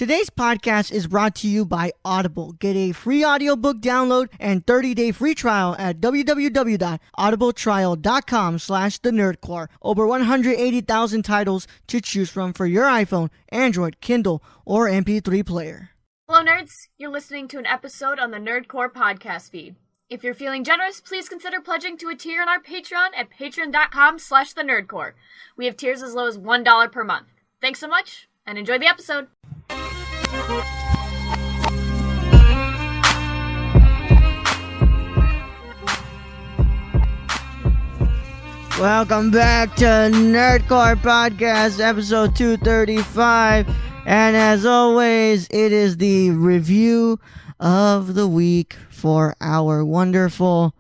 Today's podcast is brought to you by Audible. Get a free audiobook download and 30-day free trial at www.audibletrial.com/thenerdcore. Over 180,000 titles to choose from for your iPhone, Android, Kindle, or MP3 player. Hello, nerds. You're listening to an episode on the Nerdcore podcast feed. If you're feeling generous, please consider pledging to a tier on our Patreon at patreon.com/thenerdcore. We have tiers as low as $1 per month. Thanks so much, and enjoy the episode. Welcome back to Nerdcore Podcast, episode 235. And as always, it is the review of the week for our wonderful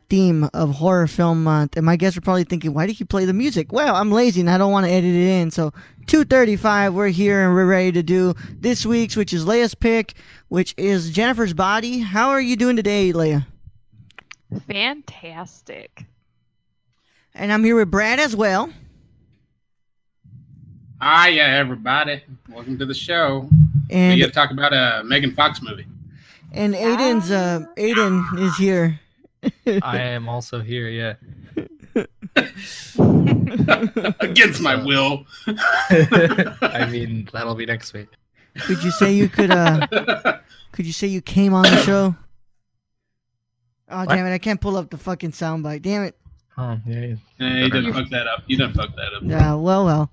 theme of horror film month. And my guests are probably thinking, why did you play the music? Well, I'm lazy and I don't want to edit it in. So 235, we're here and we're ready to do this week's, which is Leia's pick, which is Jennifer's Body. How are you doing today, Leia? Fantastic. And I'm here with Brad as well. Hiya, everybody. Welcome to the show. And we got to talk about a Megan Fox movie. And Ayden is here. I am also here, yeah. Against my will. I mean, that'll be next week. Could you say you could you say you came on the show? Oh, What? damn it, I can't pull up the fucking soundbite. Damn it. Oh, yeah. You done fucked that up. You done fucked that up. Yeah, well.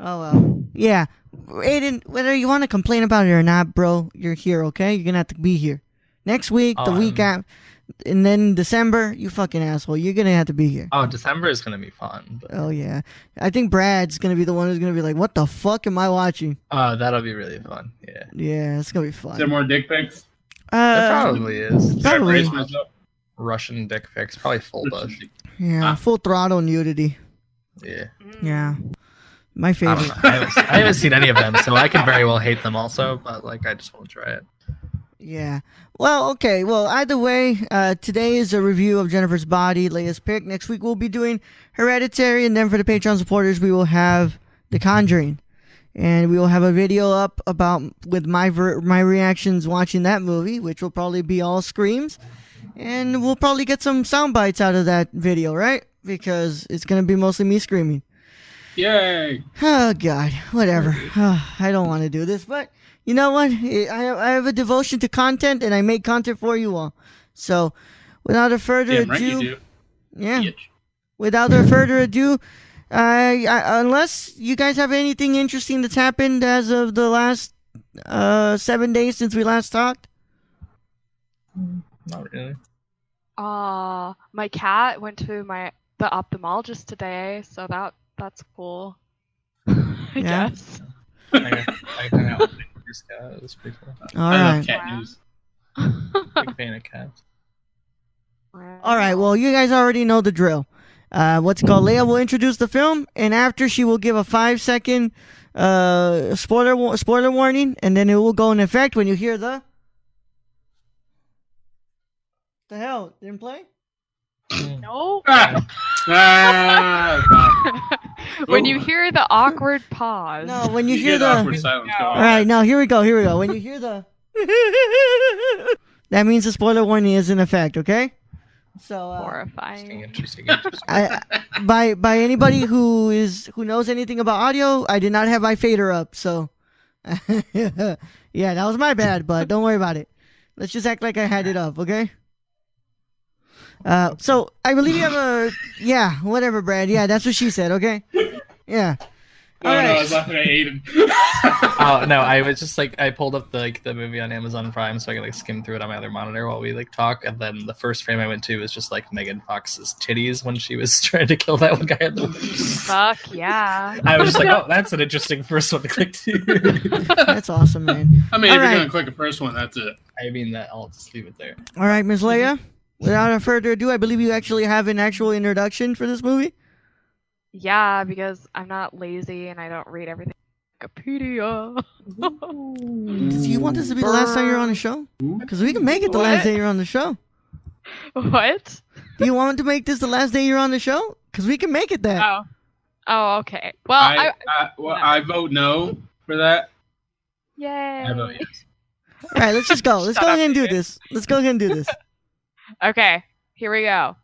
Oh, well. Yeah. Ayden, whether you want to complain about it or not, bro, you're here, okay? You're going to have to be here. Next week, the week after, and then December, you fucking asshole. You're going to have to be here. Oh, December is going to be fun. But... Oh, yeah. I think Brad's going to be the one who's going to be like, what the fuck am I watching? Oh, that'll be really fun, yeah. Yeah, it's going to be fun. Is there more dick pics? There probably is. Did I Probably. brace myself? Russian dick pics, probably full bush. Yeah, full throttle nudity. Yeah. Yeah. My I favorite. don't know. I haven't seen any of them, so I could very well hate them also, but like I just want to try it. Yeah. Well, okay. Well, either way, today is a review of Jennifer's Body, Leia's pick. Next week we'll be doing Hereditary, and then for the Patreon supporters, we will have The Conjuring, and we will have a video up with my reactions watching that movie, which will probably be all screams, and we'll probably get some sound bites out of that video, right? Because it's gonna be mostly me screaming. Yay! Oh God, whatever. I don't want to do this, but you know what? I have a devotion to content, and I make content for you all. So, without a further Damn right you ado, do. yeah. Bitch. Without further ado, unless you guys have anything interesting that's happened as of the last 7 days since we last talked. Not really. My cat went to the ophthalmologist today, so that's cool. I Yeah. guess. I hung out with this cat. It was pretty cool. All I right. love cat news. Big fan of cats. All right. Well, you guys already know the drill. What's it called? Leia will introduce the film, and after she will give a 5-second spoiler warning, and then it will go in effect when you hear the hell didn't play. No. When Ooh. you hear the awkward pause. No, when you You hear get awkward the. silence No. going All right, now here we go. When you hear the. That means the spoiler warning is in effect. Okay. So. Horrifying. Interesting. By anybody who knows anything about audio, I did not have my fader up, so yeah, that was my bad, but don't worry about it. Let's just act like I had it up, okay? So I believe you have whatever, Brad. Yeah, that's what she said, okay? Yeah. No, All no, I right. was laughing at Ayden. Oh no, I was just I pulled up the movie on Amazon Prime so I could skim through it on my other monitor while we talk, and then the first frame I went to was just Megan Fox's titties when she was trying to kill that one guy at the Fuck yeah. I was just oh, that's an interesting first one to click to. That's awesome, man. I mean, All if right. you're gonna click the first one, that's it. I mean that I'll just leave it there. All right, Ms. Leia, without further ado, I believe you actually have an actual introduction for this movie. Yeah, because I'm not lazy and I don't read everything on Wikipedia. Do you want this to be the last time you're on the show? Because we can make it the last day you're on the show. What? Do you want to make this the last day you're on the show? Because we can make it that. Oh, okay. Well, I vote no for that. Yay! I vote yes. All right, let's just go. Let's Shut go up, ahead and do dude. this. Let's go ahead and do this. Okay, here we go.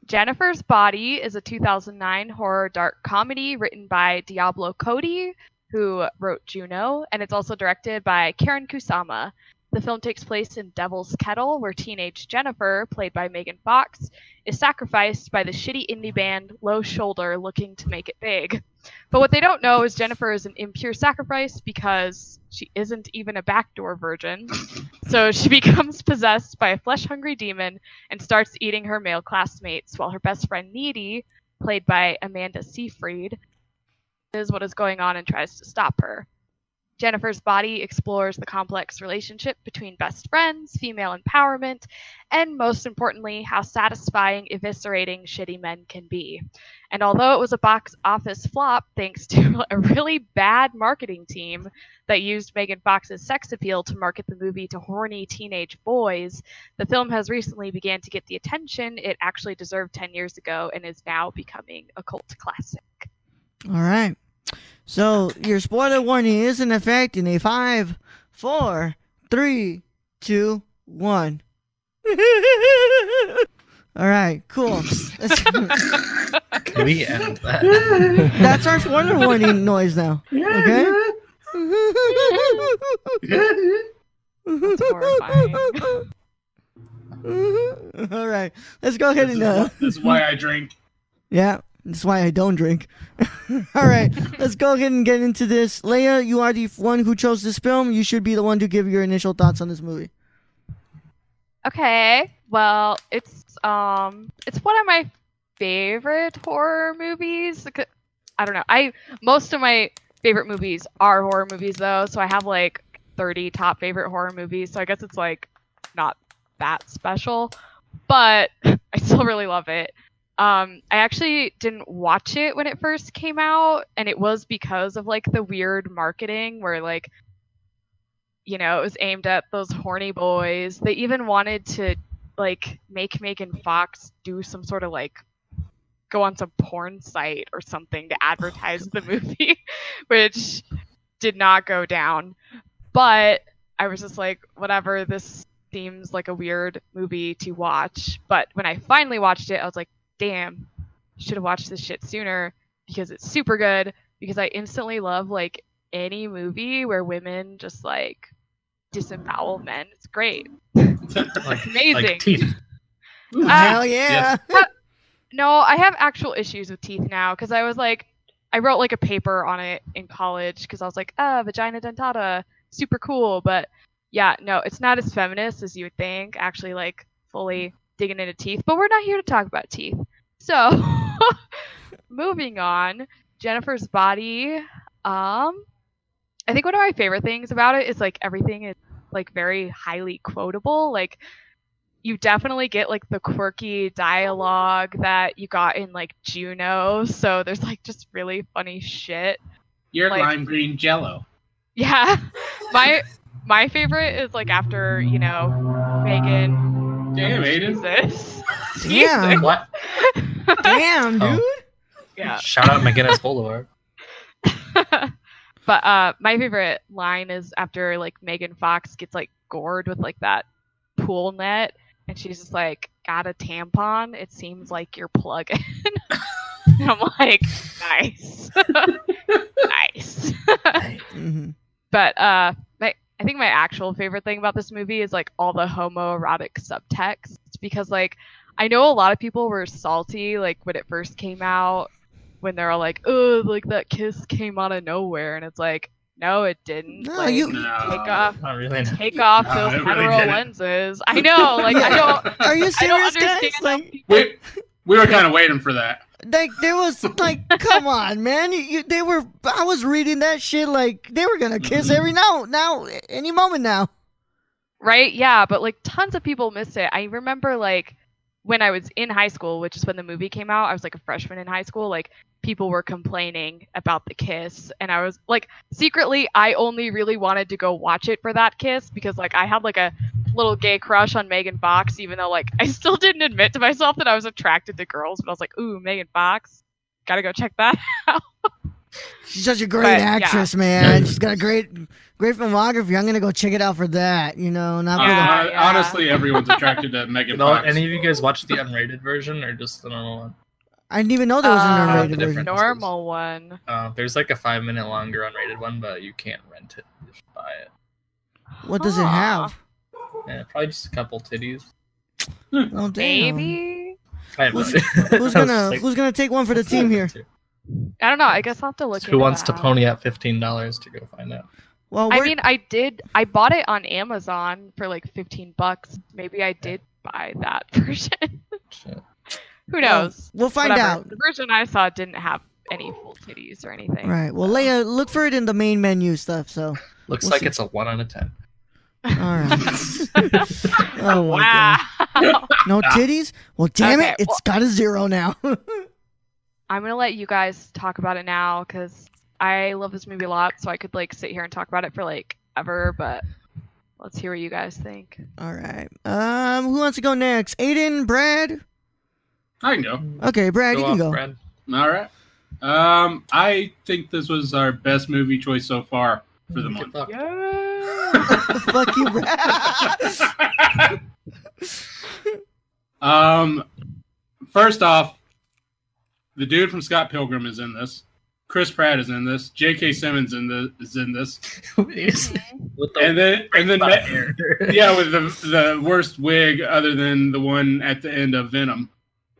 Jennifer's Body is a 2009 horror dark comedy written by Diablo Cody, who wrote Juno, and it's also directed by Karen Kusama. The film takes place in Devil's Kettle, where teenage Jennifer, played by Megan Fox, is sacrificed by the shitty indie band Low Shoulder looking to make it big. But what they don't know is Jennifer is an impure sacrifice because she isn't even a backdoor virgin. So she becomes possessed by a flesh-hungry demon and starts eating her male classmates, while her best friend Needy, played by Amanda Seyfried, is what is going on and tries to stop her. Jennifer's Body explores the complex relationship between best friends, female empowerment, and most importantly, how satisfying eviscerating shitty men can be. And although it was a box office flop thanks to a really bad marketing team that used Megan Fox's sex appeal to market the movie to horny teenage boys, the film has recently began to get the attention it actually deserved 10 years ago and is now becoming a cult classic. All right. So your spoiler warning is in effect in a 5, 4, 3, 2, 1. All right, cool. Can we end that? That's our spoiler warning noise now. Okay. That's horrifying. All right, let's go ahead and. This is why I drink. Yeah, that's why I don't drink. All right, let's go ahead and get into this. Leia, you are the one who chose this film. You should be the one to give your initial thoughts on this movie. Okay, well, it's one of my favorite horror movies. I don't know. Most of my favorite movies are horror movies though, so I have like 30 top favorite horror movies. So I guess it's like not that special, but I still really love it. I actually didn't watch it when it first came out, and it was because of like the weird marketing where like, you know, it was aimed at those horny boys. They even wanted to like make Megan Fox do some sort of like go on some porn site or something to advertise the movie, which did not go down. But I was just like, whatever, this seems like a weird movie to watch. But when I finally watched it, I was like, damn, should have watched this shit sooner because it's super good. Because I instantly love like any movie where women just like disembowel men. It's great. Like, amazing. like teeth. Hell yeah! No, I have actual issues with teeth now because I was like, I wrote like a paper on it in college because I was like, vagina dentata, super cool. But yeah, no, it's not as feminist as you would think. Actually, like fully digging into teeth. But we're not here to talk about teeth. So, moving on, Jennifer's Body. I think one of my favorite things about it is like everything is like very highly quotable. Like you definitely get like the quirky dialogue that you got in like Juno. So there's like just really funny shit. You're like, lime green jello. Yeah. My favorite is like after, you know, Megan. Damn, Ayden. Jesus. Damn. What? Damn, dude. Oh. Yeah. Shout out McGinnis Boulevard. But my favorite line is after like Megan Fox gets like gored with like that pool net, and she's just like, got a tampon? It seems like you're plugging. And I'm like, nice. Nice. Mm-hmm. But I think my actual favorite thing about this movie is like all the homoerotic subtext, because like I know a lot of people were salty like when it first came out, when they're all like, oh, like that kiss came out of nowhere, and it's like, no, it didn't. No, like, you- take off Not really. those it really hetero didn't. lenses. I know, like I don't. Are you I don't serious, guys? understand how Like, people- We were kind of waiting for that. there was like, come on, man. They were. I was reading that shit like they were gonna kiss every now, any moment now. Right? Yeah, but like tons of people missed it. I remember like when I was in high school, which is when the movie came out, I was like a freshman in high school, like people were complaining about the kiss, and I was like secretly I only really wanted to go watch it for that kiss because like I had like a little gay crush on Megan Fox, even though like I still didn't admit to myself that I was attracted to girls, but I was like, ooh, Megan Fox, gotta go check that out. She's such a great But, yeah. actress, man. She's got a great filmography. I'm gonna go check it out for that. Not for the. Honestly, everyone's attracted to Megan Fox. Any of you guys watch the unrated version or just the normal one? I didn't even know there was an unrated the version. Normal one. There's like a 5-minute longer unrated one, but you can't rent it. You just buy it. What does it have? Yeah, probably just a couple titties. Oh, damn. Maybe. I have no Who's, idea. who's gonna take one for the team here? I don't know. I guess I'll have to look. Who wants to pony up $15 to go find out? Well, I mean, I bought it on Amazon for like $15. Maybe I did buy that version. Shit. Who knows? We'll find Whatever. out. The version I saw didn't have any full titties or anything. Right. Well, Leia, look for it in the main menu stuff. So. Looks We'll like see. it's a 1 out of 10. All right. Oh my Wow. God. No titties? Well, damn Okay, it! It's got a 0 now. I'm gonna let you guys talk about it now because I love this movie a lot. So I could like sit here and talk about it for like ever, but let's hear what you guys think. All right. Who wants to go next? Aiden, Brad. I can go. Okay, Brad, you can off, go. Brad. All right. I think this was our best movie choice so far for the month. Fuck. Fuck you, Brad. First off, the dude from Scott Pilgrim is in this. Chris Pratt is in this. J.K. Simmons is in this. And then yeah, with the worst wig other than the one at the end of Venom.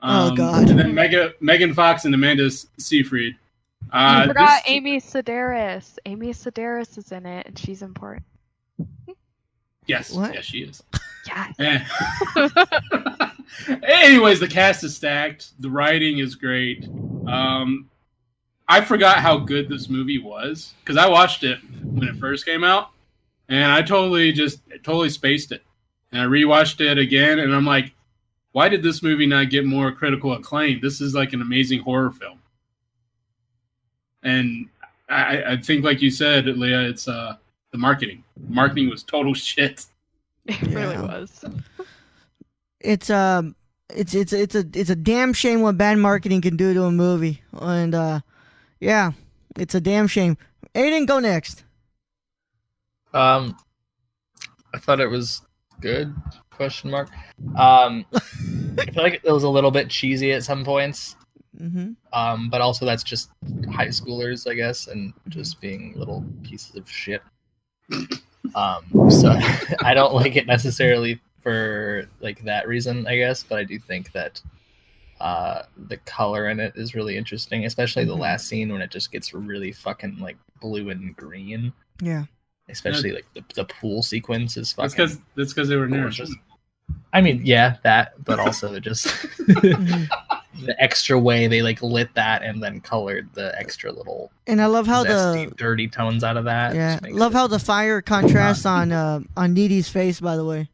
Oh, God. And then Megan Fox and Amanda Seyfried. I forgot Amy Sedaris. Amy Sedaris is in it, and she's important. Yes, What? yes, she is. Yeah. Anyways, the cast is stacked. The writing is great. I forgot how good this movie was because I watched it when it first came out, and I totally spaced it. And I rewatched it again, and I'm like, why did this movie not get more critical acclaim? This is like an amazing horror film. And I think, like you said, Leah, it's the marketing. The marketing was total shit. It really Yeah. was. It's a damn shame what bad marketing can do to a movie, and yeah, it's a damn shame. Aiden, go next. I thought it was good. Question mark. I feel like it was a little bit cheesy at some points. Mm-hmm. But also that's just high schoolers, I guess, and just being little pieces of shit. So I don't like it necessarily for like that reason, I guess, but I do think that the color in it is really interesting, especially the last scene when it just gets really fucking like blue and green. Yeah. Especially like the pool sequence is fucking. That's because they were nerds. gorgeous. I mean, yeah, that, but also just the extra way they like lit that and then colored the extra little And I love how zesty, dirty tones out of that. yeah, Just makes love it- how the fire contrasts on Needy's face. By the way,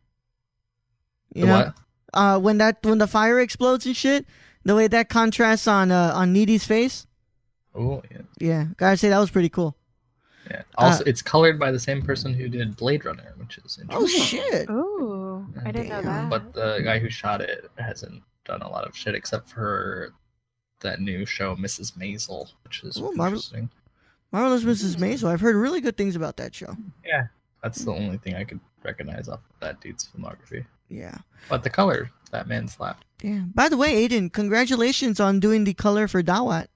you the know, what? when the fire explodes and shit, the way that contrasts on Needy's face. Oh yeah, Yeah, gotta say that was pretty cool. yeah. Also, it's colored by the same person who did Blade Runner, which is interesting. Oh shit! Ooh, I didn't know Damn. that. But the guy who shot it hasn't done a lot of shit except for that new show, Mrs. Maisel, which is Oh, interesting. Marvelous Mrs. Maisel. I've heard really good things about that show. Yeah, that's the only thing I could recognize off of that dude's filmography. Yeah. But the color, that man slapped. Yeah. By the way, Aiden, congratulations on doing the color for Dawat.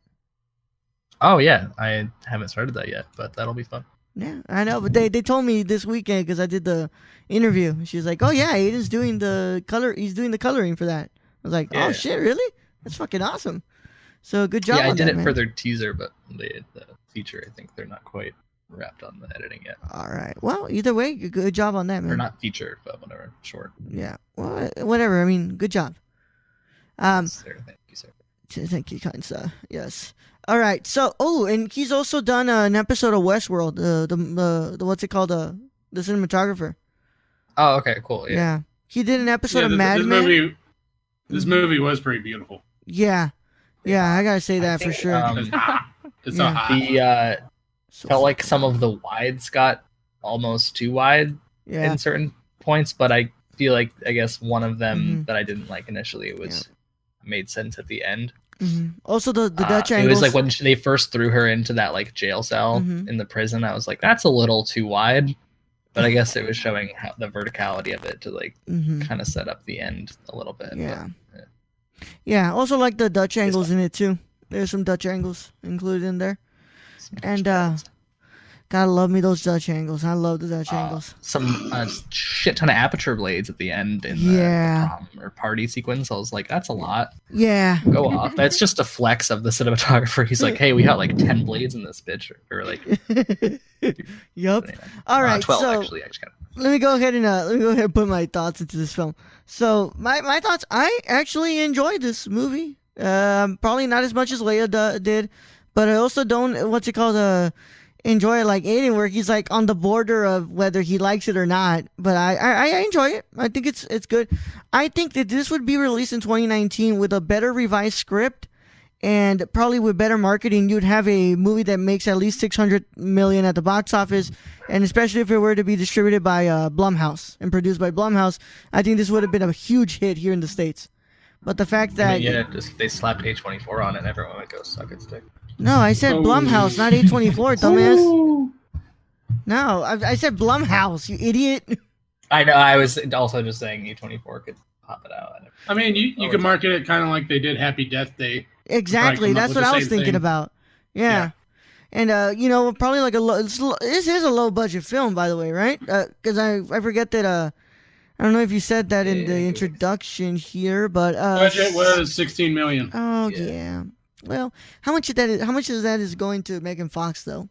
Oh yeah, I haven't started that yet, but that'll be fun. Yeah, I know, but they told me this weekend because I did the interview. She was like, "Oh yeah, Aiden's doing the color. He's doing the coloring for that." I was like, "Oh Yeah. shit, really? That's fucking awesome." So good job. Yeah, I on did that, it man. for their teaser, but the feature, I think they're not quite wrapped on the editing yet. All right. Well, either way, good job on that, man. Or not feature, but whatever, short. Yeah. Well, whatever. I mean, good job. Sir, thank you, sir. Thank you, kind sir. Yes. All right. So, and he's also done an episode of Westworld. The what's it called? The cinematographer. Oh, okay, cool. Yeah. Yeah. He did an episode of this Mad Men. movie, this movie was pretty beautiful. Yeah. Yeah, I gotta say that for think, sure. It's hot. It's so Yeah. hot. The So felt like fucking- some of the wides got almost too wide Yeah. in certain points, but I feel like I guess one of them Mhm. that I didn't like initially was made sense at the end. Also, the Dutch It angles. was like when they first threw her into that like jail cell in the prison. I was like, that's a little too wide. But I guess it was showing how the verticality of it to like kind of set up the end a little bit. Yeah. But, Yeah, also like the Dutch angles in it too. There's some Dutch angles included in there. And gotta love me those Dutch angles. I love the Dutch angles. some shit ton of aperture blades at the end in the prom or party sequence. I was like, that's a lot. Yeah. Go off. That's just a flex of the cinematographer. He's like, hey, we got like 10 blades in this bitch. Or like, Yup. All right. 12 so actually. let me go ahead and put my thoughts into this film. So my thoughts. I actually enjoyed this movie. Probably not as much as Leia did, but I also don't enjoy it like Ayden, where he's like on the border of whether he likes it or not. But I enjoy it. I think it's good. I think that this would be released in 2019 with a better revised script and probably with better marketing. You'd have a movie that makes at least $600 million at the box office, and especially if it were to be distributed by Blumhouse and produced by Blumhouse, I think this would have been a huge hit here in the States. But the fact that just they slapped A24 on it, and everyone would go suck its dick. No, I said Blumhouse, not A24, dumbass. No, I said Blumhouse, you idiot. I know. I was also just saying A24 could pop it out. I mean, you could market it kind of like they did Happy Death Day. Exactly, that's what I was thinking about. Yeah. And probably like this is a low budget film, by the way, right? Because I forget that. I don't know if you said that in the introduction here, but budget was $16 million. Oh yeah. Well, how much of that is going to Megan Fox though?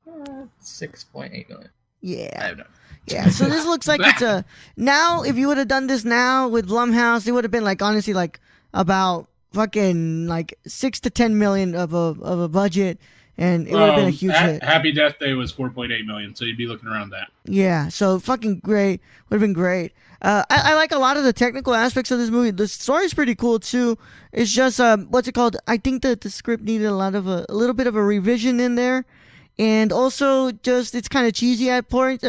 6.8 million. Yeah. I have no. Yeah, so this looks like it's a now. If you would have done this now with Blumhouse, it would have been like honestly like about fucking like 6 to 10 million of a budget, and it would have been a huge hit. Happy Death Day was 4.8 million, so you'd be looking around that. Yeah, so fucking great. Would have been great. I like a lot of the technical aspects of this movie. The story's pretty cool too. It's just what's it called? I think that the script needed a little bit of a revision in there, and also just it's kind of cheesy at points,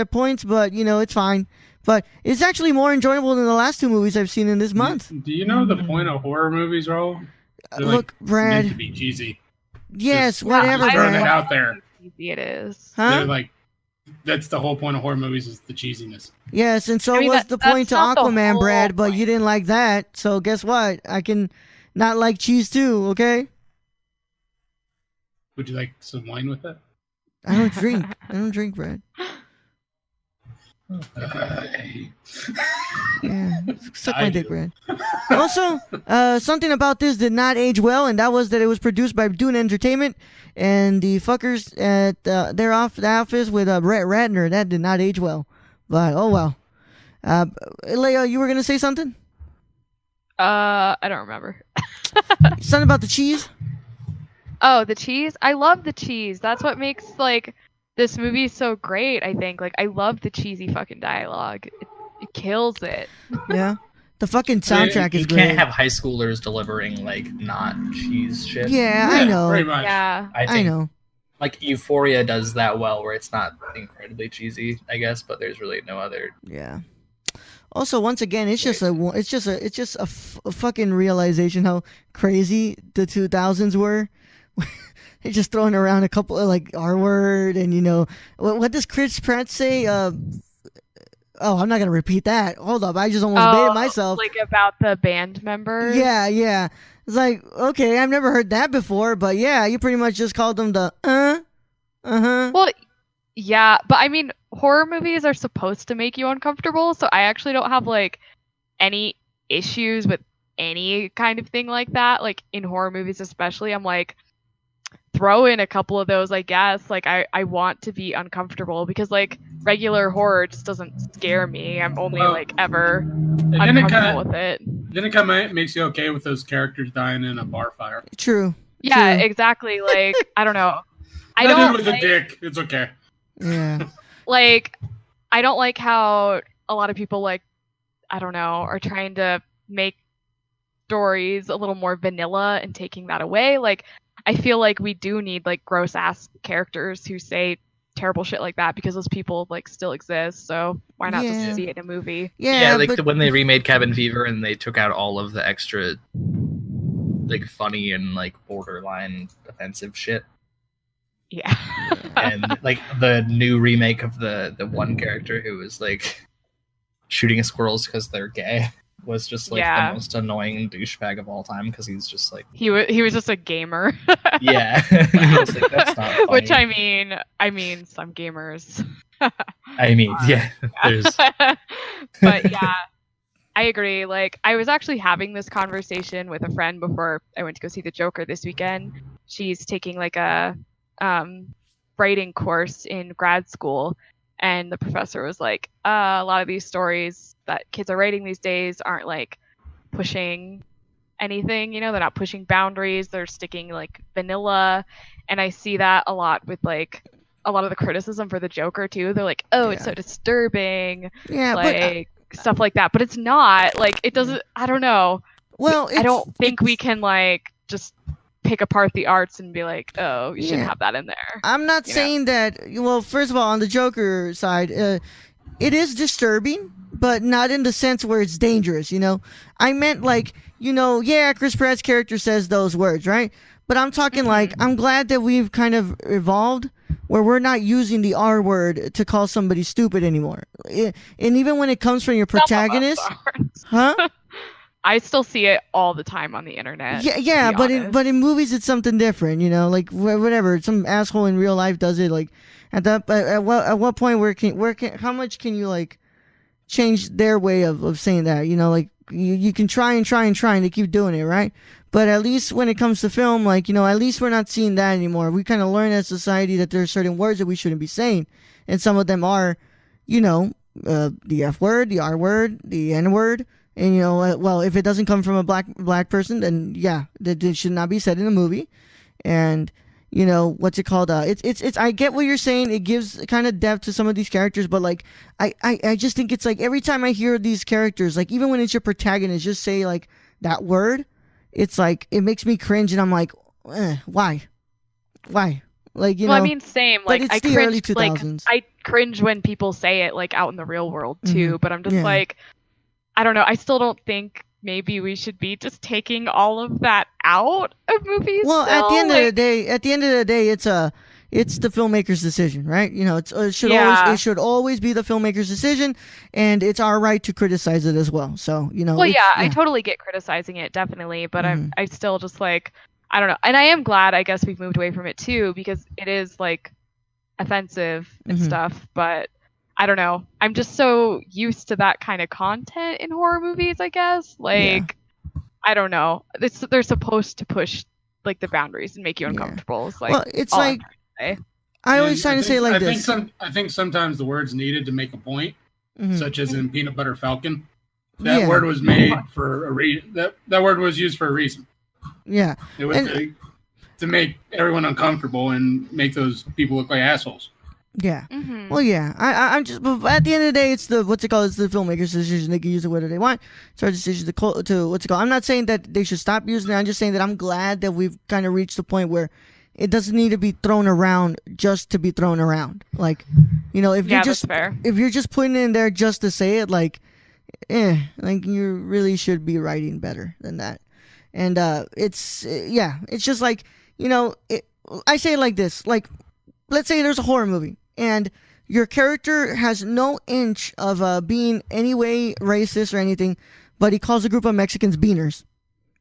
but it's fine. But it's actually more enjoyable than the last two movies I've seen in this month. Do you know the point of horror movies, Ro? Look, Brad. Meant to be cheesy. Yes, Just whatever, throwing Brad. it out there. Easy it is. Huh? They're like, that's the whole point of horror movies is the cheesiness. Yes, and so I mean, was the point to that's not the Aquaman, whole Brad, but point. you didn't like that. So guess what? I can not like cheese too, okay? Would you like some wine with that? I don't drink. Brad. Yeah, suck my dick, Brad. Also, something about this did not age well, and that was that it was produced by Dune Entertainment, and the fuckers at their the office with Brett Ratner. That did not age well, but oh well. Leia, you were gonna say something? I don't remember. Something about the cheese? Oh, the cheese? I love the cheese. That's what makes like this movie so great, I think. Like I love the cheesy fucking dialogue. It kills it. Yeah. The fucking soundtrack is You great. can't have high schoolers delivering like not cheese shit. Yeah, I know. Pretty much. Yeah. I know. Like Euphoria does that well, where it's not incredibly cheesy, I guess, but there's really no other. Yeah. Also, once again, it's just a fucking realization how crazy the 2000s were. They're just throwing around a couple of like R word and what does Chris Pratt say? Oh, I'm not gonna repeat that. Hold up, I just almost made it myself. Like about the band members. Yeah. It's like, okay, I've never heard that before, but yeah, you pretty much just called them the Well, yeah, but I mean, horror movies are supposed to make you uncomfortable, so I actually don't have like any issues with any kind of thing like that. Like in horror movies, especially, I'm like, throw in a couple of those, I guess. Like I want to be uncomfortable because like regular horror just doesn't scare me. I'm only like ever uncomfortable with it. Then it kind of makes you okay with those characters dying in a bar fire. True. Yeah, exactly. Like I don't know. I Nothing don't with a dick. It's okay. Yeah. Like I don't like how a lot of people like I don't know are trying to make stories a little more vanilla and taking that away. Like I feel like we do need like gross ass characters who say terrible shit like that because those people like still exist. So why not just see it in a movie? Yeah, like but when they remade Cabin Fever and they took out all of the extra like funny and like borderline offensive shit. Yeah. And like the new remake of the one character who was like shooting squirrels because they're gay was just like the most annoying douchebag of all time because he's just like he was just a gamer. Yeah. He was like, that's not funny. Which I mean some gamers. I mean, yeah. There's But yeah, I agree. Like, I was actually having this conversation with a friend before I went to go see the Joker this weekend. She's taking like a writing course in grad school, and the professor was like, a lot of these stories that kids are writing these days aren't like pushing anything, they're not pushing boundaries, they're sticking like vanilla. And I see that a lot with like a lot of the criticism for the Joker too. They're like, oh, it's so disturbing, like stuff like that, but it's not like, it doesn't, I don't know. Well, I don't think we can like just pick apart the arts and be like, oh, you shouldn't have that in there. I'm not saying that. Well, first of all, on the Joker side, it is disturbing, but not in the sense where it's dangerous. I meant like, Chris Pratt's character says those words, right? But I'm talking like, I'm glad that we've kind of evolved where we're not using the R word to call somebody stupid anymore. And even when it comes from your protagonist, huh? I still see it all the time on the internet. Yeah, but in movies it's something different, like whatever, some asshole in real life does it. Like at what point how much can you like change their way of saying that? Like you can try and they keep doing it, right? But at least when it comes to film, like at least we're not seeing that anymore. We kind of learn as a society that there are certain words that we shouldn't be saying, and some of them are, the F word, the R word, the N word. And well, if it doesn't come from a black person, then yeah, that it should not be said in a movie. And what's it called? It's. I get what you're saying. It gives kind of depth to some of these characters, but like, I just think it's like every time I hear these characters, like even when it's your protagonist, just say like that word, it's like it makes me cringe, and I'm like, why? Like well, I mean, same. Like it's I the early cringe. Like 2000s. I cringe when people say it like out in the real world too. But I'm just like, I don't know. I still don't think maybe we should be just taking all of that out of movies. Well, still. at the end of the day, it's the filmmaker's decision, right? It should always be the filmmaker's decision, and it's our right to criticize it as well. So, Well, yeah, I totally get criticizing it, definitely, but I still just like, I don't know. And I am glad, I guess, we've moved away from it too, because it is like offensive and stuff, but I don't know. I'm just so used to that kind of content in horror movies, I guess. Like, I don't know. They're supposed to push like the boundaries and make you uncomfortable. It's like, well, it's like I always try to say like this. I think sometimes the word's needed to make a point, such as in Peanut Butter Falcon. That word was made for a reason. That word was used for a reason. Yeah, it was to make everyone uncomfortable and make those people look like assholes. Yeah. Well, yeah. I'm just. But at the end of the day, it's the It's the filmmaker's decision. They can use it whether they want. It's our decision to I'm not saying that they should stop using it. I'm just saying that I'm glad that we've kind of reached the point where it doesn't need to be thrown around just to be thrown around. Like, if you're just putting it in there just to say it, like you really should be writing better than that. And it's just like I say it like this. Like, let's say there's a horror movie. And your character has no inch of being any way racist or anything, but he calls a group of Mexicans beaners.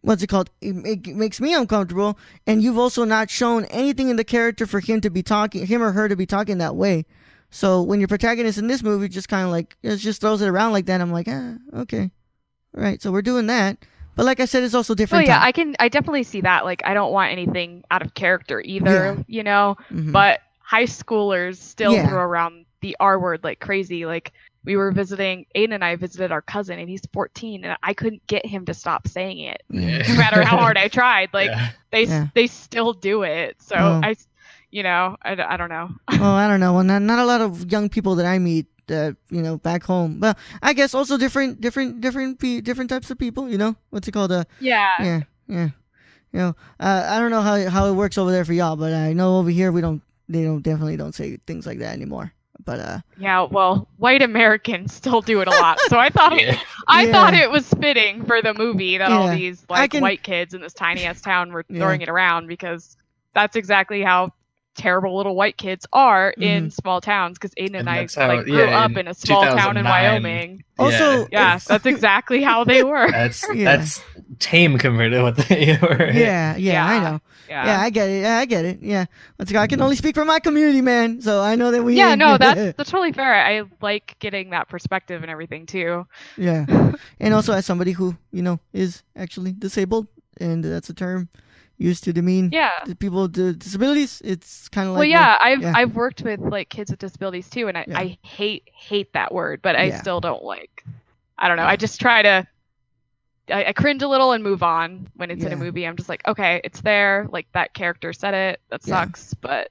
What's it called? It makes me uncomfortable, and you've also not shown anything in the character for him or her to be talking that way. So when your protagonist in this movie just kind of like just throws it around like that, I'm like, okay, all right. So we're doing that. But like I said, it's also different. Oh yeah, I definitely see that. Like, I don't want anything out of character either, But high schoolers still throw around the R word like crazy. Like, Ayden and I visited our cousin, and he's 14, and I couldn't get him to stop saying it. No matter how hard I tried. Like, they still do it. So I don't know. Well, I don't know. Well, not a lot of young people that I meet, back home. But I guess also different types of people. What's it called? Yeah. I don't know how it works over there for y'all, but I know over here they definitely don't say things like that anymore. But Yeah, well, white Americans still do it a lot, so I thought I thought it was fitting for the movie that all these white kids in this tiny ass town were throwing it around, because that's exactly how terrible little white kids are in small towns. Because Ayden and I grew up in a small town in Wyoming. Also, that's exactly how they were. That's tame compared to what they were. Yeah, I know. Yeah, I get it. Yeah, let's go. I can only speak for my community, man. So I know that we. Yeah, no, that's totally fair. I like getting that perspective and everything too. Yeah, and also as somebody who is actually disabled, and that's a term used to demean the people with disabilities. It's kind of like I've worked with like kids with disabilities too, and I hate that word, but I still don't like. I don't know. I just try to. I cringe a little and move on when it's in a movie. I'm just like, okay, it's there. Like that character said it. That sucks, but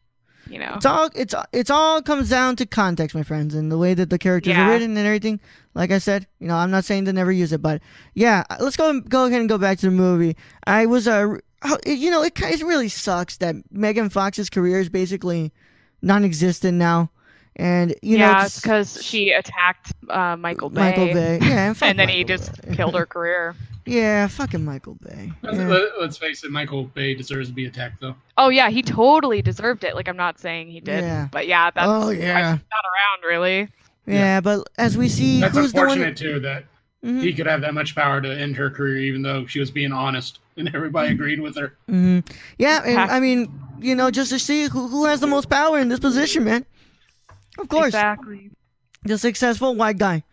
it's all comes down to context, my friends, and the way that the characters are written and everything. Like I said, I'm not saying to never use it, but let's go ahead and go back to the movie. I was it really sucks that Megan Fox's career is basically non-existent now. And it's because she attacked Michael Bay. Yeah, and then he just killed her career. Yeah, fucking Michael Bay. Let's face it, Michael Bay deserves to be attacked, though. Oh yeah, he totally deserved it. Like, I'm not saying he did, but that's why he's not around, really. Yeah, but as we see, that's unfortunate too that he could have that much power to end her career, even though she was being honest and everybody agreed with her. Yeah, and I mean, just to see who has the most power in this position, man. Of course. Exactly. The successful white guy.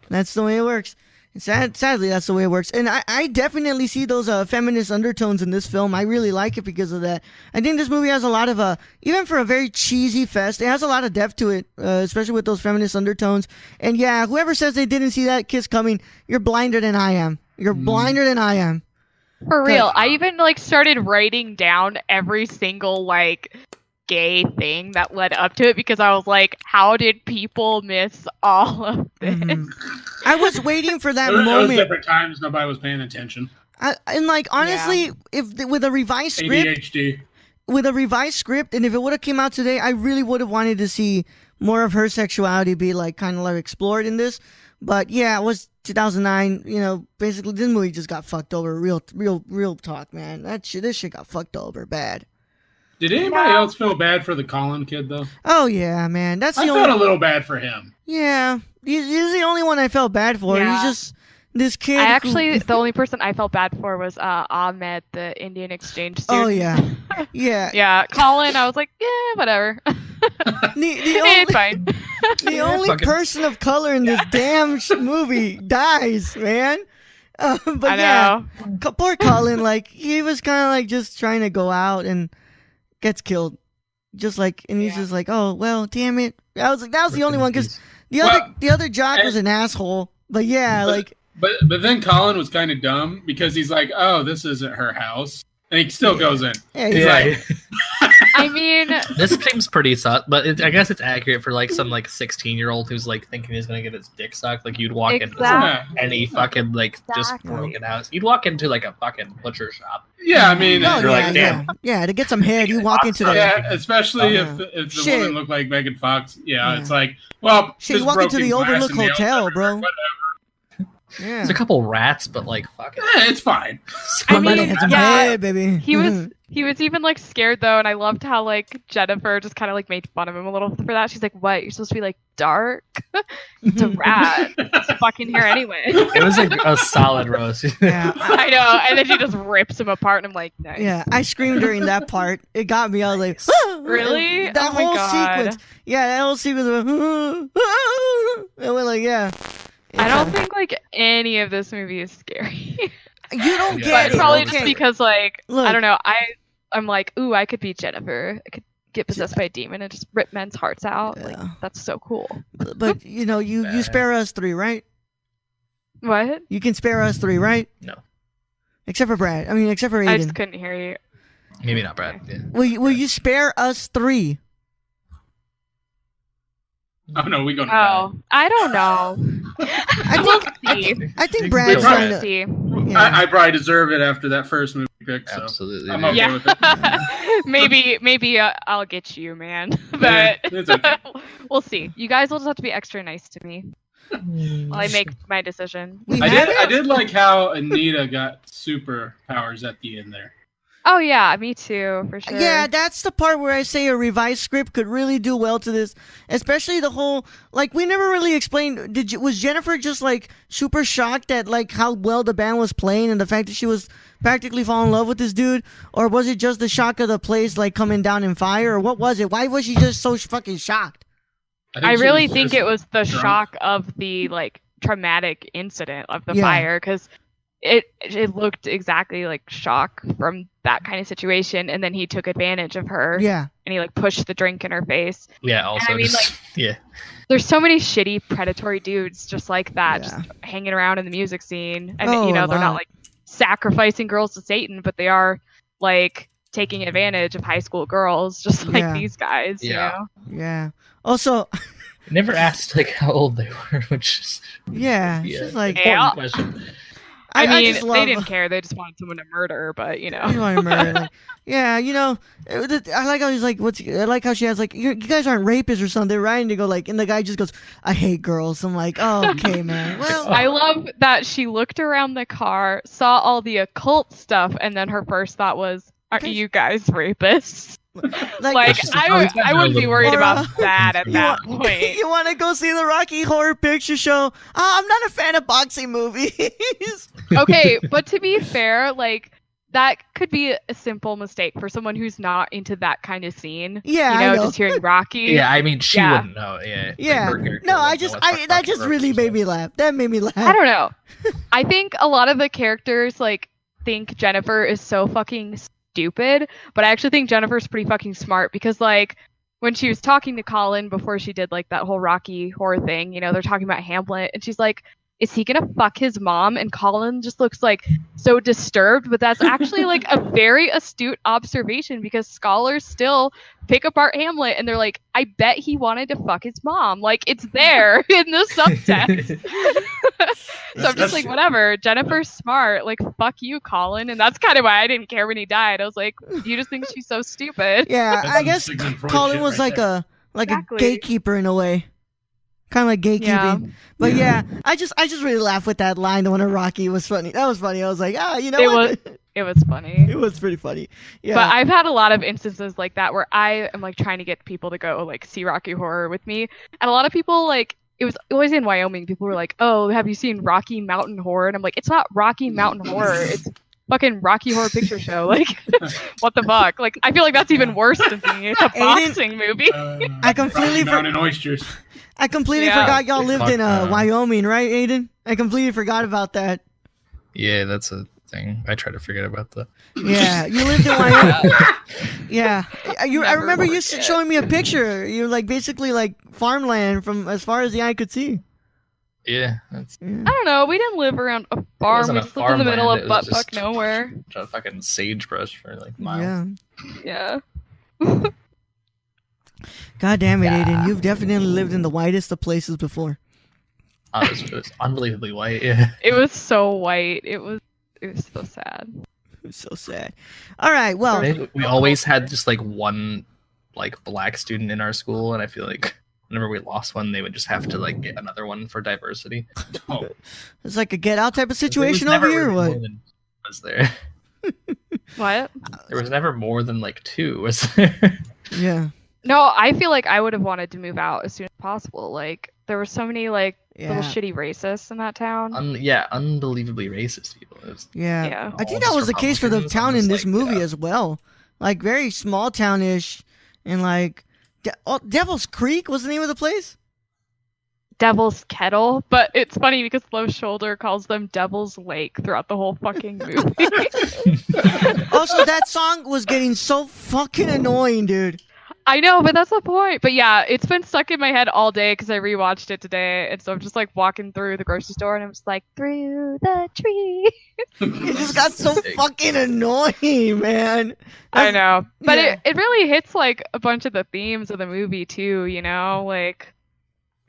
That's the way it works. And sadly, that's the way it works. And I definitely see those feminist undertones in this film. I really like it because of that. I think this movie has a lot of, even for a very cheesy fest, it has a lot of depth to it, especially with those feminist undertones. And yeah, whoever says they didn't see that kiss coming, you're blinder than I am. You're blinder than I am. For real. I even started writing down every single gay thing that led up to it, because I was like, how did people miss all of this? I was waiting for that moment. Those different times nobody was paying attention. Honestly, if with a revised script, ADHD. With a revised script, and if it would have came out today, I really would have wanted to see more of her sexuality be kind of explored in this. But yeah, it was 2009. Basically this movie just got fucked over. Real talk, man. This shit got fucked over bad. Did anybody else feel bad for the Colin kid, though? Oh, yeah, man. I felt a little bad for him. Yeah. He's the only one I felt bad for. Yeah. He's just this kid. The only person I felt bad for was Ahmed, the Indian exchange student. Oh, yeah. Yeah. Yeah. Colin, I was like, yeah, whatever. It's fine. The only person of color in this damn movie dies, man. But I know. Poor Colin, he was kind of just trying to go out and gets killed, and he's just like, oh well, damn it. I was like, that was the only one, because the other jock was an asshole. But but then Colin was kind of dumb, because he's like, oh, this isn't her house, and he still goes in. He's like, I mean, this seems pretty sus, but I guess it's accurate for some 16-year-old who's thinking he's gonna get his dick sucked. You'd walk into any fucking just broken house. You'd walk into a fucking butcher shop. Yeah, I mean, damn. Yeah, to get some head, you walk into the. Yeah, especially if the woman looked like Megan Fox. Yeah, it's like, well, you walk into the Overlook Hotel, bro. Yeah. There's a couple rats, but fuck it. Yeah, it's fine. Somebody had some head, baby. He was even scared though, and I loved how Jennifer just kind of made fun of him a little for that. She's like, "What? You're supposed to be dark? It's a rat. It's fucking here anyway." It was a solid roast. Yeah, I know. And then she just rips him apart, and I'm like, "Nice." Yeah, I screamed during that part. It got me. I was like, "Really?" That whole sequence. Yeah, that whole sequence. And we're like, yeah. I don't think any of this movie is scary. You don't get but it. Probably just because look, I don't know. I'm like, ooh, I could be Jennifer. I could get possessed by a demon and just rip men's hearts out. Yeah. That's so cool. But you spare us 3, right? What? You can spare us 3, right? No. Except for Brad. I mean, except for Ayden. I just couldn't hear you. Maybe not Brad. Yeah. Will you spare us 3? Oh no, we go. Oh, I don't know. I think Brad's trying to. Yeah. I probably deserve it after that first movie pick. So absolutely, I'm okay with it. maybe I'll get you, man. But it's okay. We'll see. You guys will just have to be extra nice to me while I make my decision. I did like how Anita got superpowers at the end there. Oh yeah, me too, for sure. Yeah, that's the part where I say a revised script could really do well to this, especially the whole like we never really explained. Was Jennifer just like super shocked at like how well the band was playing and the fact that she was practically falling in love with this dude, or was it just the shock of the place like coming down in fire, or what was it? Why was she just so fucking shocked? I really think it was the shock of the like traumatic incident of the fire, because it looked exactly like shock from that kind of situation, and then he took advantage of her. Yeah. And he like pushed the drink in her face. Yeah, also and I mean, just, like, there's so many shitty predatory dudes just like that, just hanging around in the music scene. And they're not like sacrificing girls to Satan, but they are like taking advantage of high school girls, just like these guys. You know? Yeah. Also, never asked like how old they were, which is it's just like important question. I mean, they didn't care. They just wanted someone to murder, but They wanted to murder. Like, I like how he's like, I like how she has like, you guys aren't rapists or something, right? And they go like, and the guy just goes, I hate girls. I'm like, oh, okay, man. Well, I love that she looked around the car, saw all the occult stuff, and then her first thought was, aren't you guys rapists? Like I wouldn't be worried about that at that point. You want to go see the Rocky Horror Picture Show? I'm not a fan of boxing movies. Okay, but to be fair, like that could be a simple mistake for someone who's not into that kind of scene. Yeah, I know. Just hearing Rocky. Yeah, I mean, she wouldn't know. Yeah. Yeah. No, that just really made me laugh. That made me laugh. I don't know. I think a lot of the characters like think Jennifer is so fucking stupid, but I actually think Jennifer's pretty fucking smart, because like when she was talking to Colin before she did like that whole Rocky Horror thing, they're talking about Hamlet, and she's like, is he gonna fuck his mom? And Colin just looks like so disturbed, but that's actually like a very astute observation, because scholars still pick apart Hamlet and they're like, I bet he wanted to fuck his mom. Like, it's there in the subtext. So I'm just like, whatever, Jennifer's smart, like fuck you, Colin. And that's kind of why I didn't care when he died. I was like, you just think she's so stupid. Yeah, I guess Colin was like a gatekeeper in a way. Kind of like gatekeeping. Yeah. But I just really laughed with that line. The one of Rocky was funny. That was funny. I was like, it was funny. It was pretty funny. Yeah. But I've had a lot of instances like that where I am like trying to get people to go like see Rocky Horror with me, and a lot of people like, it was always in Wyoming. People were like, oh, have you seen Rocky Mountain Horror? And I'm like, it's not Rocky Mountain Horror. It's fucking Rocky Horror Picture Show. Like, what the fuck? Like, I feel like that's even worse than thinking it's a boxing movie. I completely Mountain Oysters. I completely forgot y'all lived in Wyoming, right, Ayden? I completely forgot about that. Yeah, that's a thing. I try to forget about that. Yeah, you lived in Wyoming. Yeah, I remember you showing me a picture. You're like basically like farmland from as far as the eye could see. Yeah, I don't know. We didn't live around a farm. We just lived in the middle of butt-fuck nowhere. A fucking sagebrush for like miles. Yeah. God damn it, Ayden. You've definitely lived in the whitest of places before. It was unbelievably white, yeah. It was so white. It was so sad. It was so sad. All right, well. We always had just like one like black student in our school, and I feel like whenever we lost one, they would just have to like get another one for diversity. It's like a Get Out type of situation over here, or what? Was there? What? There was never more than like two, was there? Yeah. No, I feel like I would have wanted to move out as soon as possible. Like, there were so many like little shitty racists in that town. Unbelievably racist people. Yeah. I think that was the case for the town in this movie as well. Like, very small townish, and like Devil's Creek was the name of the place. Devil's Kettle, but it's funny because Low Shoulder calls them Devil's Lake throughout the whole fucking movie. Also, that song was getting so fucking annoying, dude. I know, but that's the point. But yeah, it's been stuck in my head all day because I rewatched it today, and so I'm just like walking through the grocery store, and I'm just like, through the tree. It just got so fucking annoying, man. I know, but it really hits like a bunch of the themes of the movie too. Like.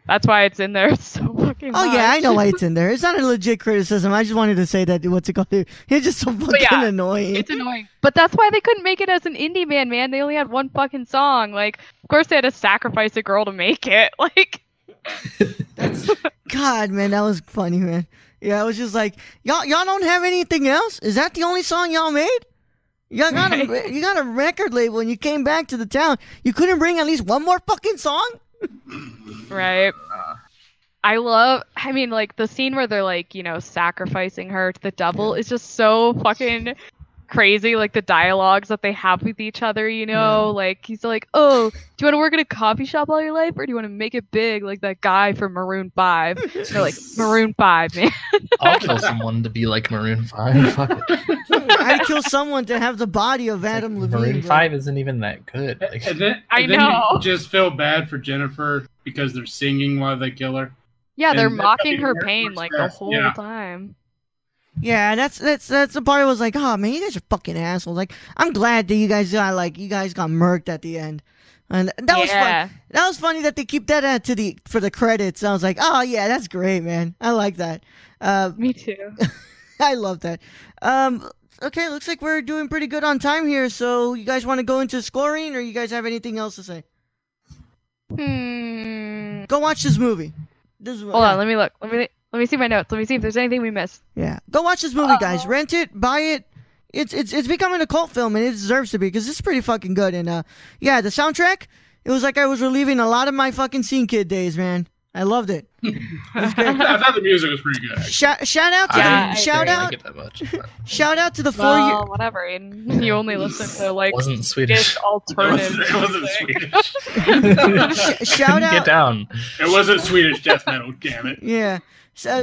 That's why it's in there. It's so fucking Oh much. yeah, I know why it's in there. It's not a legit criticism. I just wanted to say that what's it called? It's just so fucking yeah, annoying. It's annoying. But that's why they couldn't make it as an indie band, man. They only had one fucking song. Like, of course they had to sacrifice a girl to make it. Like, God, man, that was funny, man. Yeah, I was just like, y'all don't have anything else? Is that the only song y'all made? You got a record label and you came back to the town. You couldn't bring at least one more fucking song? right. I mean, like, the scene where they're, like, you know, sacrificing her to the devil is just so fucking crazy. Like, the dialogues that they have with each other, you know? Like, he's like, oh, do you want to work in a coffee shop all your life? Or do you want to make it big like that guy from Maroon 5? They're like, Maroon 5, man. I'll kill someone to be like Maroon 5. Fuck it. I'd kill someone to have the body of Adam Levine. Maroon bro. 5 isn't even that good. Like, And then know. you just feel bad for Jennifer because they're singing while they kill her. Yeah, they're And mocking her works pain, like, the best, whole yeah. time. Yeah, and that's the part I was like, oh man, you guys are fucking assholes. Like, I'm glad that you guys got murked at the end, and that was fun. That was funny that they keep that for the credits. I was like, oh yeah, that's great, man. I like that. Me too. I love that. Okay, looks like we're doing pretty good on time here. So you guys want to go into scoring, or you guys have anything else to say? Go watch this movie. Hold on, let me look. Let me see my notes. Let me see if there's anything we missed. Yeah, go watch this movie, guys. Rent it, buy it. It's becoming a cult film, and it deserves to be because it's pretty fucking good. And yeah, the soundtrack. It was like I was reliving a lot of my fucking Scene Kid days, man. I loved it. It was great. I thought the music was pretty good. Actually. Shout out to Yeah, the shout I out like it that much. shout out to the 4 Well, year. whatever. And you only listen to like Wasn't Swedish. alternative. It wasn't music. Swedish. Shout Get out. down. It wasn't Swedish death metal. Damn it. Yeah.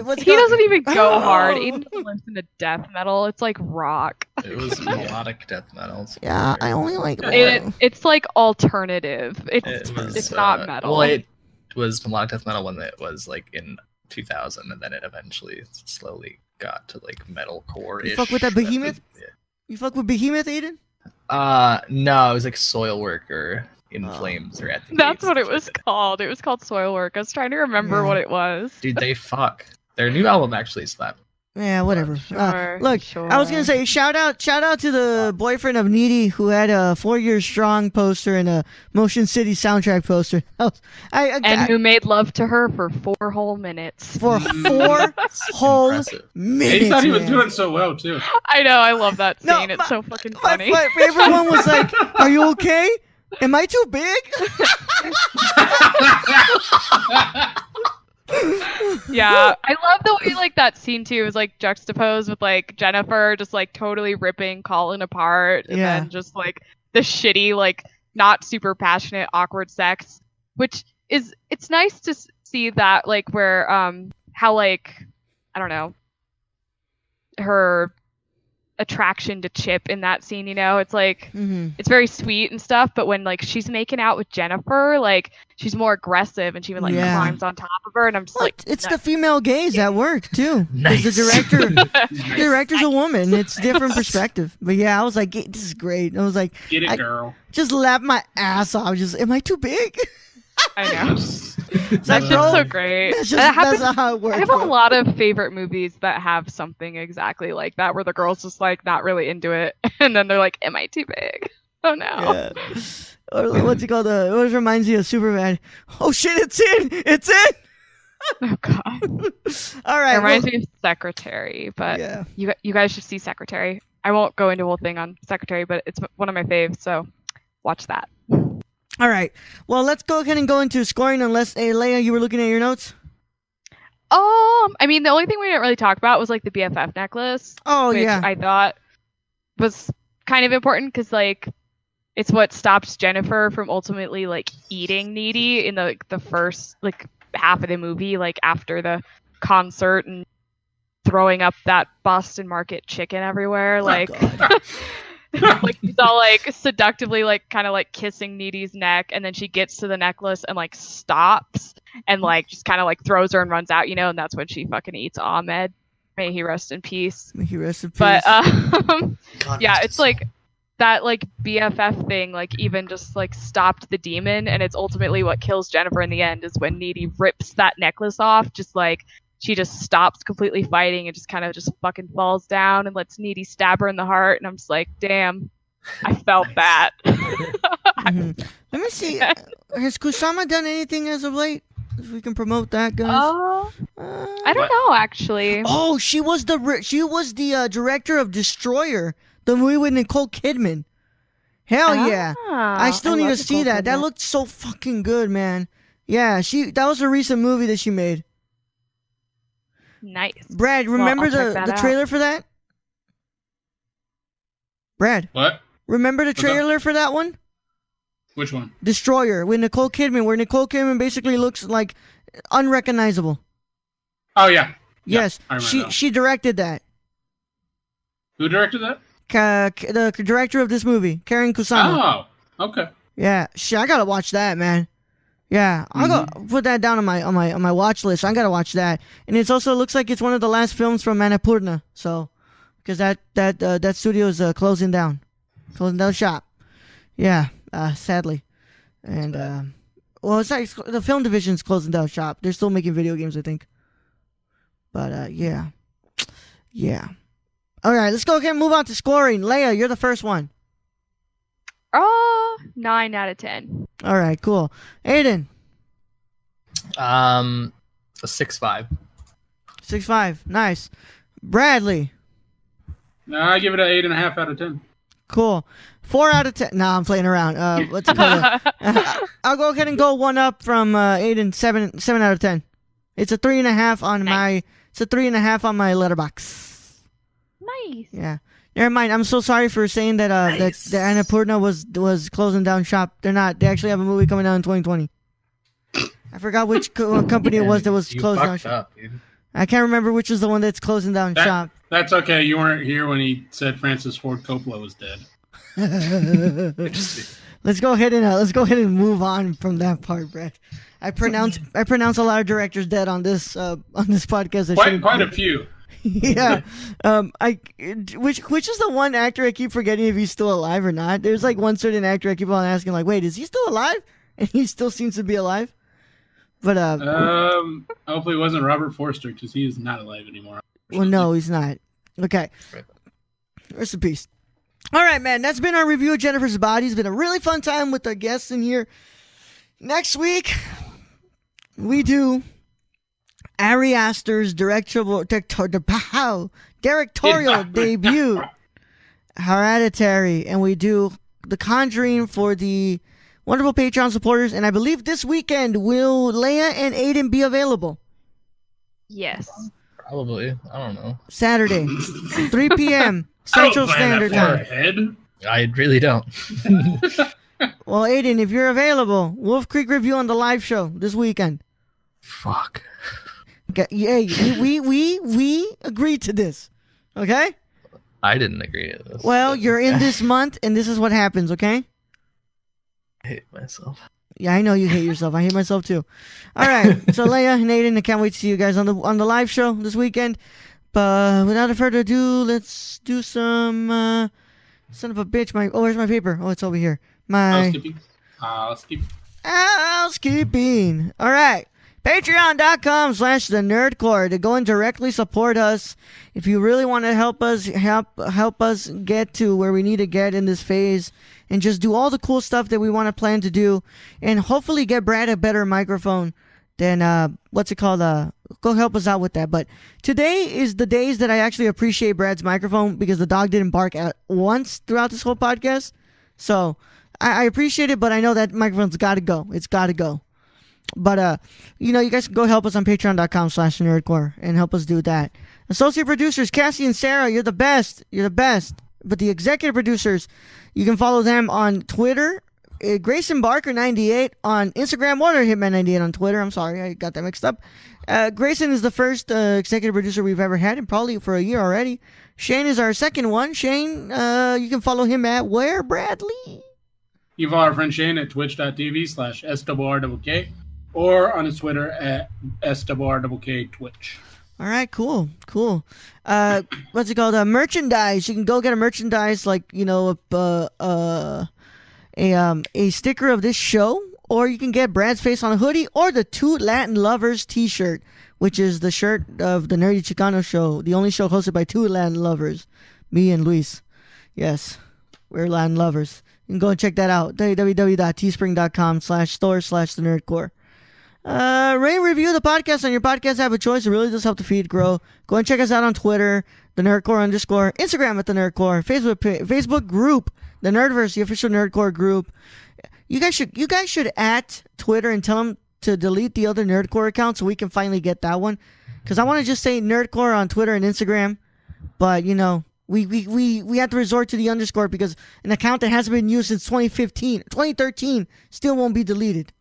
What's He doesn't even go Oh. hard. Aiden doesn't listen to death metal. It's like rock. It was melodic death metal. So Yeah, I only like. It's like alternative. It It's was, not metal. Well, it was melodic death metal when it was like in 2000, and then it eventually slowly got to like metalcore. You fuck with that Behemoth? You fuck with Behemoth, Aiden? No, it was like Soil Worker in Flames or at the That's Gates what or it was something. called. It was called Soil Work. I was trying to remember Yeah. what it was. Dude, they fuck. Their new album actually slapped. Yeah, whatever. Sure, Look, I was gonna say shout out to the boyfriend of Needy who had a 4 Year Strong poster and a Motion City soundtrack poster. And who made love to her for 4 whole minutes. For 4 whole Impressive. minutes. He thought he was man. doing so well too. I know, I love that No, scene. It's so fucking My, funny. my favorite one was like, "Are you okay? Am I too big?" Yeah, I love the way like that scene too is like juxtaposed with like Jennifer just like totally ripping Colin apart, and Yeah. then just like the shitty like not super passionate awkward sex, which is it's nice to see that like where how like I don't know her attraction to Chip in that scene, you know, it's like it's very sweet and stuff, but when like she's making out with Jennifer, like she's more aggressive and she even like Yeah. climbs on top of her, and I'm just Well, like it's the female gaze at work too. 'Cause Nice. The director's a woman. It's a different perspective. But yeah, I was like, this is great. I was like, Get it, I- girl. just laughed my ass off. Am I too big? I know. It's That's like, just bro, so great. That's, That happens- not how it works. I have a bro. lot of favorite movies that have something exactly like that, where the girl's just like not really into it, and then they're like, "Am I too big? Oh no!" Yeah. Or what's it called? It always reminds me of Superman. Oh shit! It's in. It's in. Oh god. All right. It reminds well, me of Secretary, but yeah. you guys should see Secretary. I won't go into a whole thing on Secretary, but it's one of my faves, so watch that. All right. Well, let's go ahead and go into scoring. Unless, hey, Leia, you were looking at your notes. I mean, the only thing we didn't really talk about was like the BFF necklace. Oh which yeah. I thought was kind of important because like it's what stops Jennifer from ultimately like eating Needy in the first like half of the movie, like after the concert and throwing up that Boston Market chicken everywhere. Like, like she's all like seductively like kind of like kissing Needy's neck, and then she gets to the necklace and like stops and like just kind of like throws her and runs out, you know, and that's when she fucking eats Ahmed. May he rest in peace. May he rest in peace. But God, yeah, rest it's his like that like BFF thing like even just like stopped the demon, and it's ultimately what kills Jennifer in the end is when Needy rips that necklace off. Just like she just stops completely fighting and just kind of just fucking falls down and lets Needy stab her in the heart, and I'm just like, damn, I felt that. Mhm. Let me see. Has Kusama done anything as of late? If we can promote that, guys. I don't know actually. Oh, she was the director of Destroyer, the movie with Nicole Kidman. Hell yeah! I still need to see that. That looked so fucking good, man. Yeah, that was a recent movie that she made. Nice. Brad, remember I'll check the that trailer for that? Brad, What? remember the What's up? trailer for that one? Which one? Destroyer with Nicole Kidman, where Nicole Kidman basically looks like unrecognizable. Oh yeah. Yes, I remember that. she directed that. Who directed that? The director of this movie, Karen Kusama. Oh, okay. Yeah, I gotta watch that, man. Yeah, I'll go put that down on my watch list. I gotta watch that, and it also looks like it's one of the last films from Annapurna. So, because that studio is closing down shop. Yeah, sadly, and well, it's like the film division's closing down shop. They're still making video games, I think. But yeah. All right, let's go ahead and move on to scoring. Leia, you're the first one. 9 out of 10. All right, cool. Ayden. A 6.5. 6.5. Nice. Bradley. No, I give it an 8.5 out of 10. Cool. 4 out of 10. Nah, I'm playing around. Let's go. I'll go ahead and go one up from Ayden. 7 out of 10. It's a 3.5 on my. It's a 3.5 on my letterbox. Nice. Yeah. Never mind. I'm so sorry for saying that. Nice. that Annapurna was closing down shop. They're not. They actually have a movie coming out in 2020. I forgot which company it was that was closing down shop. I can't remember which is the one that's closing down shop. That's okay. You weren't here when he said Francis Ford Coppola was dead. Let's go ahead and move on from that part, Brett. I pronounce a lot of directors dead on this podcast. Quite a few. Yeah. Which is the one actor I keep forgetting if he's still alive or not. There's like one certain actor I keep on asking, like, wait, is he still alive? And he still seems to be alive. But hopefully it wasn't Robert Forster, because he is not alive anymore. Well, no, he's not. Okay. Rest in peace. All right, man. That's been our review of Jennifer's Body. It's been a really fun time with our guests in here. Next week, we do Ari Aster's directorial debut, Hereditary, and we do The Conjuring for the wonderful Patreon supporters. And I believe this weekend will Leia and Ayden be available? Yes. Probably. I don't know. Saturday, 3 p.m. Central Standard Time. I really don't. Well, Ayden, if you're available, Wolf Creek review on the live show this weekend. Fuck. Okay, hey, we agreed to this, okay? I didn't agree to this. Well, you're in this month, and this is what happens, okay? I hate myself. Yeah, I know you hate yourself. I hate myself too. All right, so Leia and Ayden, I can't wait to see you guys on the live show this weekend. But without further ado, let's do some son of a bitch. Where's my paper? Oh, it's over here. Housekeeping. All right. Patreon.com/thenerdcore to go and directly support us. If you really want to help us get to where we need to get in this phase and just do all the cool stuff that we want to plan to do and hopefully get Brad a better microphone, then go help us out with that. But today is the days that I actually appreciate Brad's microphone because the dog didn't bark at once throughout this whole podcast. So I appreciate it, but I know that microphone's got to go. It's got to go. But, you guys can go help us on patreon.com/nerdcore and help us do that. Associate producers, Cassie and Sarah, you're the best. You're the best. But the executive producers, you can follow them on Twitter. Grayson Barker 98 on Instagram, Water Hitman 98 on Twitter. I'm sorry, I got that mixed up. Grayson is the first executive producer we've ever had, and probably for a year already. Shane is our second one. Shane, you can follow him at where, Bradley? You follow our friend Shane at twitch.tv/SWRWK or on his Twitter at SWRWK Twitch. All right, cool. What's it called? Merchandise. You can go get a merchandise like a sticker of this show, or you can get Brad's face on a hoodie, or the Two Latin Lovers T-shirt, which is the shirt of the Nerdy Chicano show, the only show hosted by two Latin lovers, me and Luis. Yes, we're Latin lovers. You can go and check that out. www.teespring.com/store/thenerdcore. Rate and review the podcast on your podcast app of choice. It really does help the feed grow. Go and check us out on Twitter, the Nerdcore _ Instagram at the Nerdcore, Facebook group, the Nerdverse, the official Nerdcore group. You guys should at Twitter and tell them to delete the other Nerdcore account so we can finally get that one. Because I want to just say Nerdcore on Twitter and Instagram, but we have to resort to the underscore because an account that hasn't been used since 2013 still won't be deleted.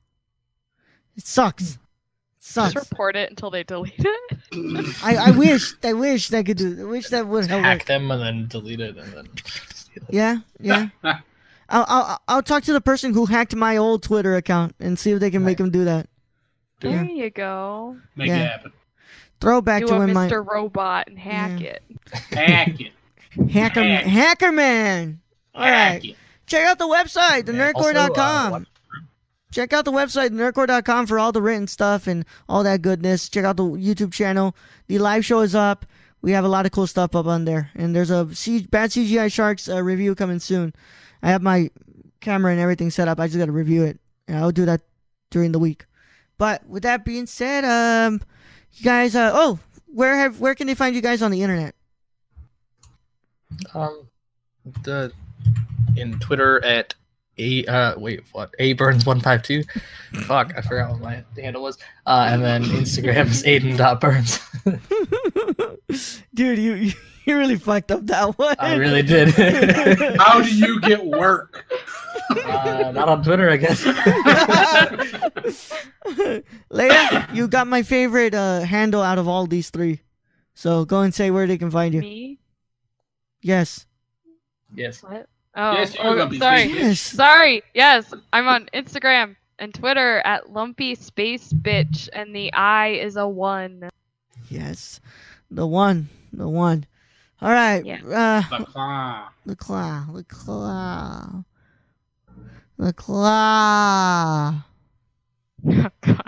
It sucks. Just report it until they delete it. I wish I could do. I wish that would help. Hack them and then delete it and then. Yeah. I'll talk to the person who hacked my old Twitter account and see if they can make them do that. There you go. Make it happen. Throwback Do to a when Mr. Robot and hack it. Hack it. Hacker man. All right. Check out the website, thenerdcore.com. Check out the website, nerdcore.com, for all the written stuff and all that goodness. Check out the YouTube channel. The live show is up. We have a lot of cool stuff up on there. And there's a Bad CGI Sharks review coming soon. I have my camera and everything set up. I just got to review it. And I'll do that during the week. But with that being said, you guys, where can they find you guys on the internet? In Twitter at Byrnes152. Fuck, I forgot what my handle was. And then Instagram is Ayden.Byrnes. Dude, you really fucked up that one. I really did. How do you get work? Not on Twitter, I guess. Leia, you got my favorite handle out of all these three. So go and say where they can find you. Me? Yes. Yes. What? Oh, Yes, you're gonna be sorry. Yes. Sorry. Yes, I'm on Instagram and Twitter at Lumpy Space Bitch, and the I is a 1. Yes. The one. All right. Yeah. The claw. The claw. Oh, God.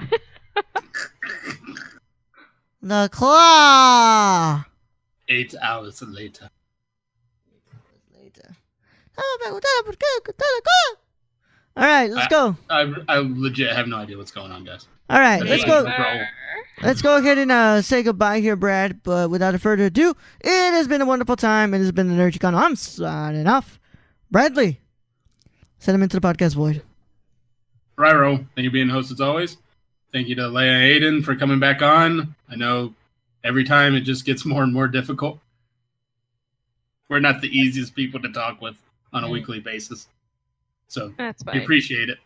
The claw. 8 hours later. All right, let's go. I legit have no idea what's going on, guys. All right, let's go. Roll. Let's go ahead and say goodbye here, Brad. But without further ado, it has been a wonderful time. It has been the Nerd Chicano. I'm signing off. Bradley, send him into the podcast void. Ryro, thank you for being the host as always. Thank you to Leia and Ayden for coming back on. I know every time it just gets more and more difficult. We're not the easiest people to talk with on a weekly basis. So That's we fine. appreciate it.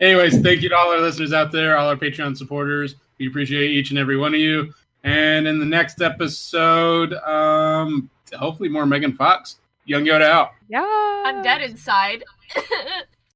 Anyways, thank you to all our listeners out there, all our Patreon supporters. We appreciate each and every one of you. And in the next episode, hopefully more Megan Fox. Young Yoda out. Yeah. I'm dead inside.